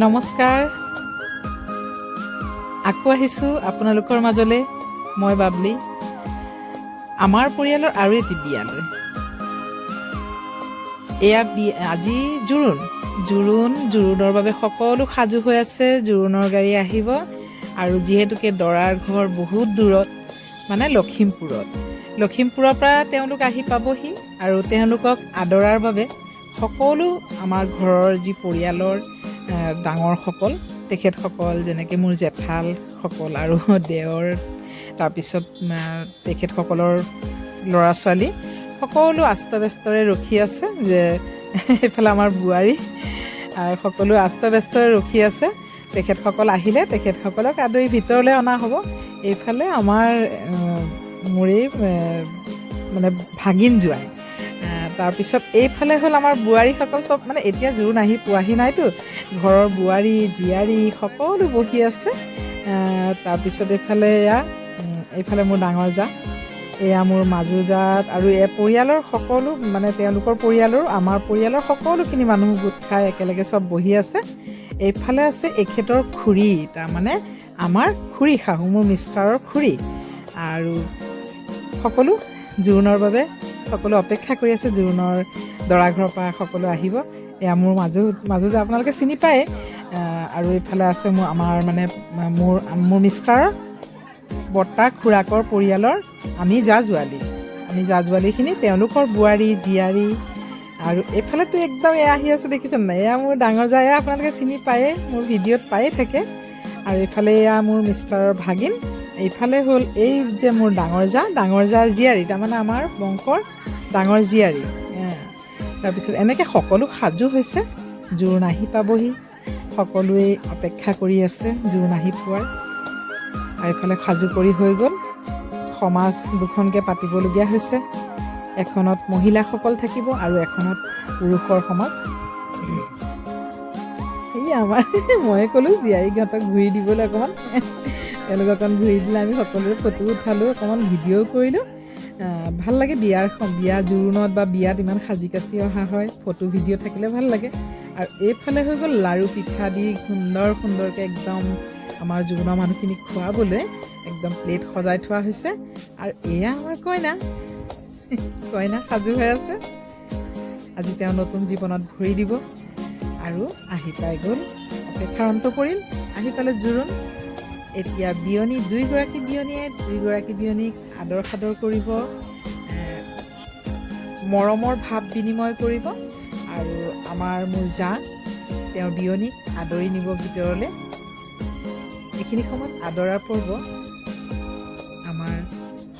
নমস্কাৰ, আকৌ আহিছোঁ আপোনালোকৰ মাজলৈ। মই বাবলি, আমাৰ পৰিয়ালৰ আৰু এটি বিয়ালৈ। এয়া আজি জোৰোণৰ বাবে সকলো সাজু হৈ আছে। জোৰোণৰ গাড়ী আহিব আৰু যিহেতুকে দৰাৰ ঘৰ বহুত দূৰত, মানে লখিমপুৰৰ পৰা তেওঁলোক আহি পাবহি আৰু তেওঁলোকক আদৰাৰ বাবে সকলো আমাৰ ঘৰৰ যি পৰিয়ালৰ ডাঙৰসকল, তেখেতসকল যেনেকৈ মোৰ জেঠালসকল আৰু দেওৰ, তাৰপিছত তেখেতসকলৰ ল'ৰা ছোৱালী সকলো আস্তব্যস্তৰে ৰখি আছে। যে এইফালে আমাৰ বোৱাৰী আৰু সকলো আস্তব্যস্তৰে ৰখি আছে। তেখেতসকল আহিলে তেখেতসকলক আদৰি ভিতৰলৈ অনা হ'ব। এইফালে আমাৰ মোৰেই মানে ভাগিন জোৱাই, তাৰপিছত এইফালে হ'ল আমাৰ বোৱাৰীসকল। চব মানে এতিয়া জোৰোণ আহি পোৱাহি নাইতো, ঘৰৰ বোৱাৰী জীয়াৰী সকলো বহি আছে। তাৰপিছত এইফালে মোৰ ডাঙৰ জা, এয়া মোৰ মাজু জাত আৰু পৰিয়ালৰ সকলো, মানে তেওঁলোকৰ পৰিয়ালৰ আমাৰ পৰিয়ালৰ সকলোখিনি মানুহ গোট খাই একেলগে চব বহি আছে। এইফালে আছে এখেতৰ খুৰী, তাৰমানে আমাৰ খুৰী শাহু, মোৰ মিষ্টাৰৰ খুৰী। আৰু সকলো জোৰোণৰ বাবে সকলো অপেক্ষা কৰি আছে। জোৰোণৰ দৰা ঘৰৰ পৰা সকলো আহিব। এয়া মোৰ মাজু যে আপোনালোকে চিনি পায়। আৰু এইফালে আছে মোৰ মিষ্টাৰৰ বৰ্তাৰ খুৰাকৰ পৰিয়ালৰ আমি জা জোৱালীখিনি, তেওঁলোকৰ বোৱাৰী জীয়াৰী। আৰু এইফালেতো একদম এয়া আহি আছে, দেখিছেনে নাই? এয়া মোৰ ডাঙৰ জা, এয়া আপোনালোকে চিনি পায়েই, মোৰ ভিডিঅ'ত পায়ে থাকে। আৰু এইফালে এয়া মোৰ মিষ্টাৰৰ ভাগিন। এইফালে হ'ল এই যে মোৰ ডাঙৰজাৰ জীয়াৰী, তাৰমানে আমাৰ বংশৰ ডাঙৰ জীয়াৰী। তাৰপিছত এনেকৈ সকলো সাজু হৈছে। জোৰোণ আহি পাবহি, সকলোৱে অপেক্ষা কৰি আছে জোৰোণ আহি পোৱাৰ। আৰু এইফালে সাজু কৰি হৈ গ'ল। সমাজ দুখনকৈ পাতিবলগীয়া হৈছে। এখনত মহিলাসকল থাকিব আৰু এখনত পুৰুষৰ সমাজ। এই আমাৰ ময়ে ক'লোঁ জীয়াৰীহঁতক ঘূৰি দিবলৈ অকণমান। তেওঁলোকক অকণ ঘূৰি দিলে আমি সকলোৰে ফটো উঠালোঁ, অকণমান ভিডিঅ' কৰিলোঁ। ভাল লাগে বিয়া জোৰোণত বা বিয়াত ইমান সাজি কাচি অহা হয়, ফটো ভিডিঅ' থাকিলে ভাল লাগে। আৰু এইফালে হৈ গ'ল লাড়ু পিঠা দি সুন্দৰকৈ একদম আমাৰ জোৰোণৰ মানুহখিনিক খোৱাবলৈ একদম প্লেট সজাই থোৱা হৈছে। আৰু এয়া আমাৰ কইনা সাজু হৈ আছে। আজি তেওঁ নতুন জীৱনত ভৰি দিব আৰু আহি পাই গ'ল। অপেক্ষাৰ অন্ত পৰিল, আহি পালে জোৰোণ। এতিয়া দুইগৰাকী বিয়নীক আদৰ সাদৰ কৰিব, মৰমৰ ভাৱ বিনিময় কৰিব। আৰু মোৰ জা, তেওঁ বিয়নীক আদৰি নিব ভিতৰলৈ। এইখিনি সময়ত আদৰাৰ পৰ্ব। আমাৰ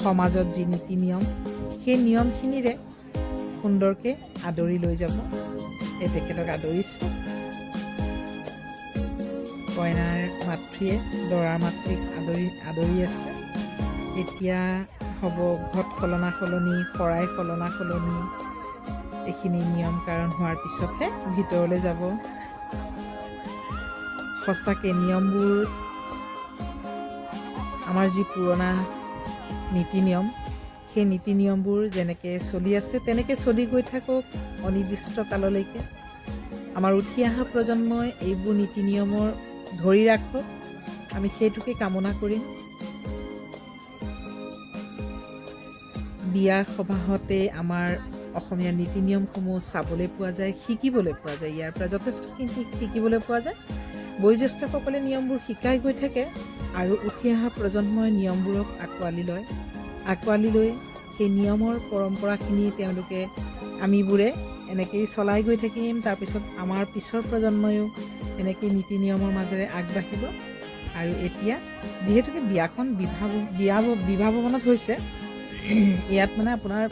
সমাজত যি নীতি নিয়ম, সেই নিয়মখিনিৰে সুন্দৰকৈ আদৰি লৈ যাব। তেখেতক আদৰিছে কইনাৰ মাতৃয়ে, দৰাৰ মাতৃক আদৰি আছে। এতিয়া হ'ব ঘট সলনা সলনি, শৰাই সলনা সলনি। এইখিনি নিয়ম কাৰণ হোৱাৰ পিছতহে ভিতৰলৈ যাব। সঁচাকৈ নিয়মবোৰ, আমাৰ যি পুৰণা নীতি নিয়ম, সেই নীতি নিয়মবোৰ যেনেকৈ চলি আছে তেনেকৈ চলি গৈ থাকক অনিৰ্দিষ্ট কাললৈকে। আমাৰ উঠি অহা প্ৰজন্মই এইবোৰ নীতি নিয়মৰ ধৰি ৰাখক, আমি সেইটোকে কামনা কৰিম। বিয়াৰ সবাহতে আমাৰ অসমীয়া নীতি নিয়মসমূহ চাবলৈ পোৱা যায়, শিকিবলৈ পোৱা যায়। ইয়াৰ পৰা যথেষ্টখিনি শিকিবলৈ পোৱা যায়। বয়োজ্যেষ্ঠসকলে নিয়মবোৰ শিকাই গৈ থাকে আৰু উঠি অহা প্ৰজন্মই নিয়মবোৰক আঁকোৱালি লৈ সেই নিয়মৰ পৰম্পৰাখিনি তেওঁলোকে, আমিবোৰে এনেকেই চলাই গৈ থাকিম। তাৰপিছত আমাৰ পিছৰ প্ৰজন্ময়ো এনেকেই নীতি নিয়মৰ মাজেৰে আগবাঢ়িব। আৰু এতিয়া যিহেতুকে বিয়াখন বিবাহ ভৱনত হৈছে, ইয়াত মানে আপোনাৰ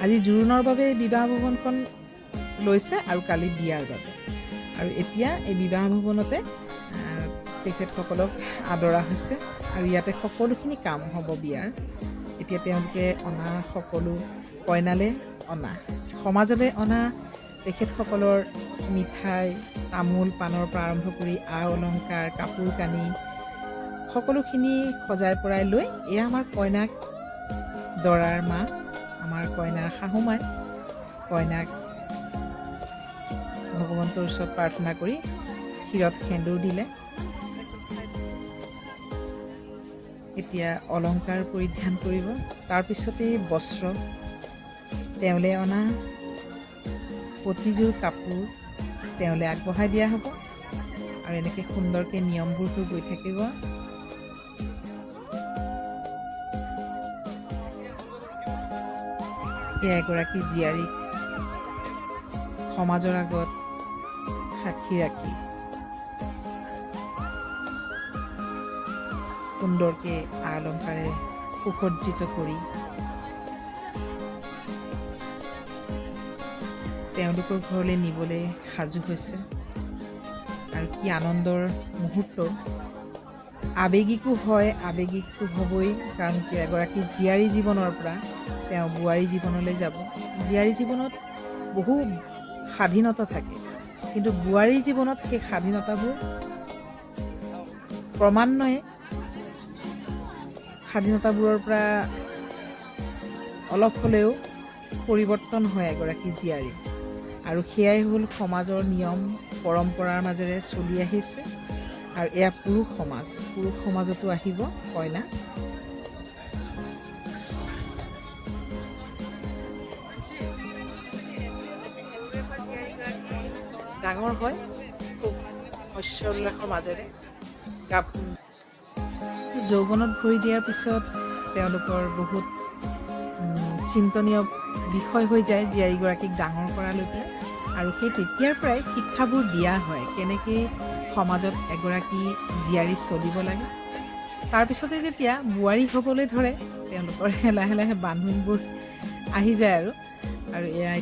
আজি জোৰোণৰ বাবে বিবাহ ভৱনখন লৈছে আৰু কালি বিয়াৰ বাবে। আৰু এতিয়া এই বিবাহ ভৱনতে তেখেতসকলক আদৰা হৈছে আৰু ইয়াতে সকলোখিনি কাম হ'ব বিয়াৰ। এতিয়া তেওঁলোকে অনা সকলো কইনালৈ অনা, সমাজলৈ অনা তেখেতসকলৰ মিঠাই, তামোল পাণৰ পৰা আৰম্ভ কৰি অলংকাৰ, কাপোৰ কানি সকলোখিনি সজাই পৰাই লৈ, এয়া আমাৰ কইনাক, দৰাৰ মা, আমাৰ কইনাৰ শাহুমাই কইনাক ভগৱন্তৰ ওচৰত প্ৰাৰ্থনা কৰি শিৰত সেন্দুৰ দিলে। এতিয়া অলংকাৰ পৰিধান কৰিব। তাৰপিছতেই বস্ত্ৰ, তেওঁলৈ অনা প্ৰতিযোৰ কাপোৰ তেওঁলৈ আগবঢ়াই দিয়া হ'ব আৰু এনেকৈ সুন্দৰকৈ নিয়মবোৰ হৈ গৈ থাকিব। এয়া এগৰাকী জীয়াৰীক সমাজৰ আগত সাক্ষী ৰাখি সুন্দৰকৈ অলংকাৰে সুসজ্জিত কৰি তেওঁলোকৰ ঘৰলৈ নিবলৈ সাজু হৈছে। আৰু কি আনন্দৰ মুহূৰ্ত, আৱেগিকো হয়, আৱেগিকো হ'বই, কাৰণ কি এগৰাকী জীয়াৰী জীৱনৰ পৰা তেওঁ বোৱাৰী জীৱনলৈ যাব। জীয়াৰী জীৱনত বহু স্বাধীনতা থাকে, কিন্তু বোৱাৰী জীৱনত সেই স্বাধীনতাবোৰ ক্ৰমান্বয়ে স্বাধীনতাবোৰৰ পৰা অলপ হ'লেও পৰিৱৰ্তন হয় এগৰাকী জীয়াৰী। আৰু সেয়াই হ'ল সমাজৰ নিয়ম পৰম্পৰাৰ মাজেৰে চলি আহিছে। আৰু এয়া পুৰুষ সমাজ, পুৰুষ সমাজতো আহিব কইনা। ডাঙৰ হয় খুব শস্য উল্লাসৰ মাজেৰে। যৌৱনত ভৰি দিয়াৰ পিছত তেওঁলোকৰ বহুত চিন্তনীয় বিষয় হৈ যায় জীয়াৰীগৰাকীক ডাঙৰ কৰালৈ পেলাই। আৰু সেই তেতিয়াৰ পৰাই শিক্ষাবোৰ দিয়া হয়, কেনেকৈ সমাজত এগৰাকী জীয়াৰী চলিব লাগে। তাৰপিছতে যেতিয়া বোৱাৰী হ'বলৈ ধৰে তেওঁলোকৰ লাহে লাহে বান্ধোনবোৰ আহি যায় আৰু এয়া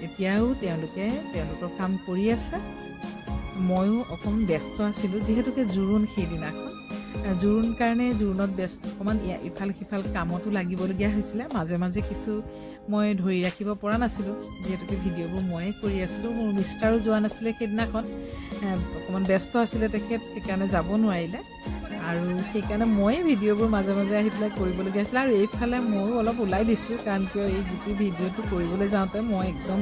এতিয়াও তেওঁলোকে তেওঁলোকৰ কাম কৰি আছে। ময়ো অকণমান ব্যস্ত আছিলোঁ, যিহেতুকে জোৰোণ সেইদিনাখন। জোৰোণ কাৰণে জোৰোণত ব্যস্ত অকণমান ইফাল সিফাল কামতো লাগিবলগীয়া হৈছিলে। মাজে মাজে কিছু মই ধৰি ৰাখিব পৰা নাছিলোঁ, যিহেতুকে ভিডিঅ'বোৰ ময়ে কৰি আছিলোঁ। মোৰ মিষ্টাৰো যোৱা নাছিলে সেইদিনাখন, অকণমান ব্যস্ত আছিলে তেখেত, সেইকাৰণে যাব নোৱাৰিলে। আৰু সেইকাৰণে ময়ে ভিডিঅ'বোৰ মাজে মাজে আহি পেলাই কৰিবলগীয়া হৈছিলে। আৰু এইফালে ময়ো অলপ ওলাই দিছোঁ, কাৰণ কিয় এই গোটেই ভিডিঅ'টো কৰিবলৈ যাওঁতে মই একদম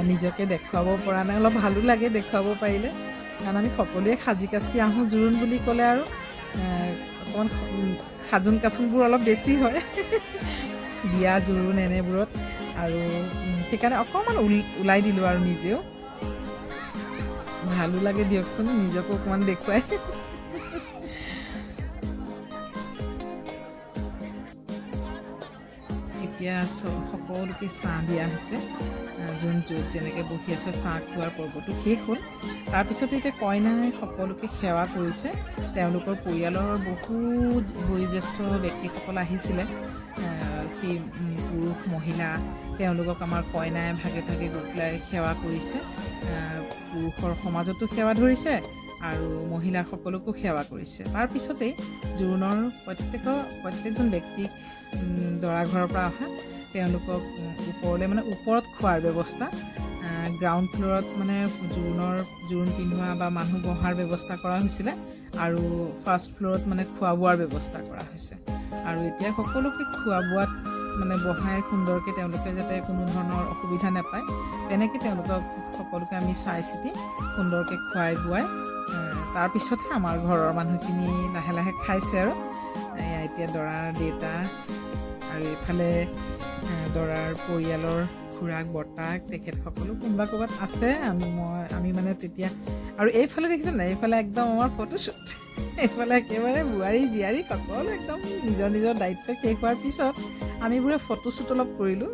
নিজকে দেখুৱাব পৰা নাই। অলপ ভালো লাগে দেখুৱাব পাৰিলে, কাৰণ আমি সকলোৱে সাজি কাচি আহোঁ জোৰোণ বুলি ক'লে, আৰু অকণমান সাজোন কাচোনবোৰ অলপ বেছি হয় বিয়া জোৰোণ এনেবোৰত। আৰু সেইকাৰণে অকণমান ওলাই দিলোঁ, আৰু নিজেও ভালো লাগে দিয়কচোন নিজকো অকণমান দেখুৱাই। এতিয়া সকলোকে চাহ দিয়া হৈছে। যোন যেনেকৈ বহি আছে চাহ খোৱাৰ পৰ্বটো শেষ হ'ল। তাৰপিছতে এতিয়া কইনাই সকলোকে সেৱা কৰিছে। তেওঁলোকৰ পৰিয়ালৰ বহুত বয়োজ্যেষ্ঠ ব্যক্তিসকল আহিছিলে, সেই পুৰুষ মহিলা, তেওঁলোকক আমাৰ কইনাই ভাগে ভাগে গৈ পেলাই সেৱা কৰিছে। পুৰুষৰ সমাজতো সেৱা ধৰিছে আৰু মহিলাসকলকো সেৱা কৰিছে। তাৰপিছতেই জোৰোণৰ প্ৰত্যেকজন ব্যক্তিক দৰা ঘৰৰ পৰা অহা তেওঁলোকক ওপৰলৈ ওপৰত খোৱাৰ ব্যৱস্থা, গ্ৰাউণ্ড ফ্ল'ৰত জোৰোণ পিন্ধোৱা বা মানুহ বহাৰ ব্যৱস্থা কৰা হৈছিলে, আৰু ফাৰ্ষ্ট ফ্ল'ৰত খোৱা বোৱাৰ ব্যৱস্থা কৰা হৈছে। আৰু এতিয়া সকলোকে খোৱা বোৱাত বহাই সুন্দৰকৈ তেওঁলোকে যাতে কোনো ধৰণৰ অসুবিধা নাপায়, তেনেকৈ তেওঁলোকক সকলোকে আমি চাই চিতি সুন্দৰকৈ খুৱাই বোৱাই তাৰপিছতহে আমাৰ ঘৰৰ মানুহখিনি লাহে লাহে খাইছে। আৰু এতিয়া দৰাৰ দেউতা আৰু এইফালে দৰাৰ পৰিয়ালৰ খুৰাক বৰ্তাক তেখেতসকলো কোনোবা ক'ৰবাত আছে। আমি তেতিয়া আৰু এইফালে দেখিছে নাই, এইফালে একদম আমাৰ ফটোশ্বুট। এইফালে একেবাৰে বোৱাৰী জীয়াৰী সকলো একদম নিজৰ নিজৰ দায়িত্ব শেষ হোৱাৰ পিছত আমিবোৰে ফটোশ্বুট অলপ কৰিলোঁ।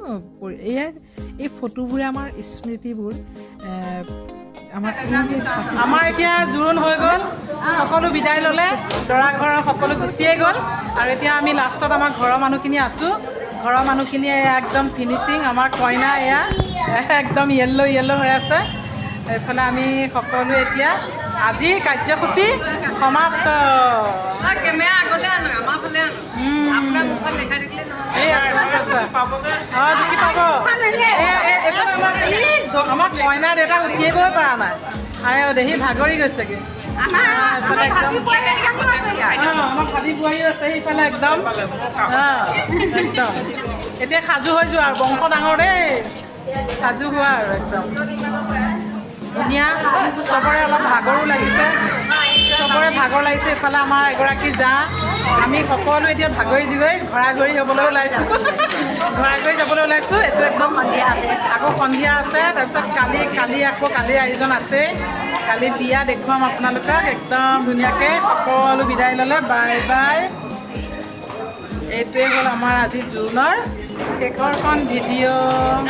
এই ফটোবোৰে আমাৰ স্মৃতিবোৰ আমাৰ এতিয়া জোৰোণ হৈ গ'ল, সকলো বিদায় ল'লে, দৰা ঘৰৰ সকলো গুচিয়ে গ'ল। আৰু এতিয়া আমি লাষ্টত আমাৰ ঘৰৰ মানুহখিনি আছোঁ। ঘৰৰ মানুহখিনিয়ে একদম ফিনিচিং, আমাৰ কইনা এয়া একদম য়েল্ল' হৈ আছে। এইফালে আমি সকলোৱে এতিয়া আজিৰ কাৰ্যসূচী সমাপ্ত। আমাৰ কইনা দেউতা উঠিবই পৰা নাই, দেহি ভাগৰি গৈছেগৈ। আমাৰ ভাবি বোৱাৰীও আছে সেইফালে একদম এতিয়া সাজু হৈ যোৱা আৰু বংশ ডাঙৰ দেই, সাজু হোৱা আৰু একদম। ধুনীয়া চবৰে অলপ ভাগৰো লাগিছে চবৰে ভাগৰ লাগিছে এইফালে আমাৰ এগৰাকী যা আমি সকলো এতিয়া ভাগৰি জিগৰি ঘৰাঘৰি হ'বলৈ ওলাইছোঁ ঘৰাঘৰি যাবলৈ ওলাইছোঁ এইটো একদম সন্ধিয়া আছে আকৌ সন্ধিয়া আছে তাৰপিছত কালি আয়োজন আছে কালি বিয়া দেখুৱাম আপোনালোকক একদম ধুনীয়াকৈ সকলো বিদায় ল'লে বাই বাই এইটোৱে হ'ল আমাৰ আজি জোৰোণৰ শেষৰখন ভিডিঅ'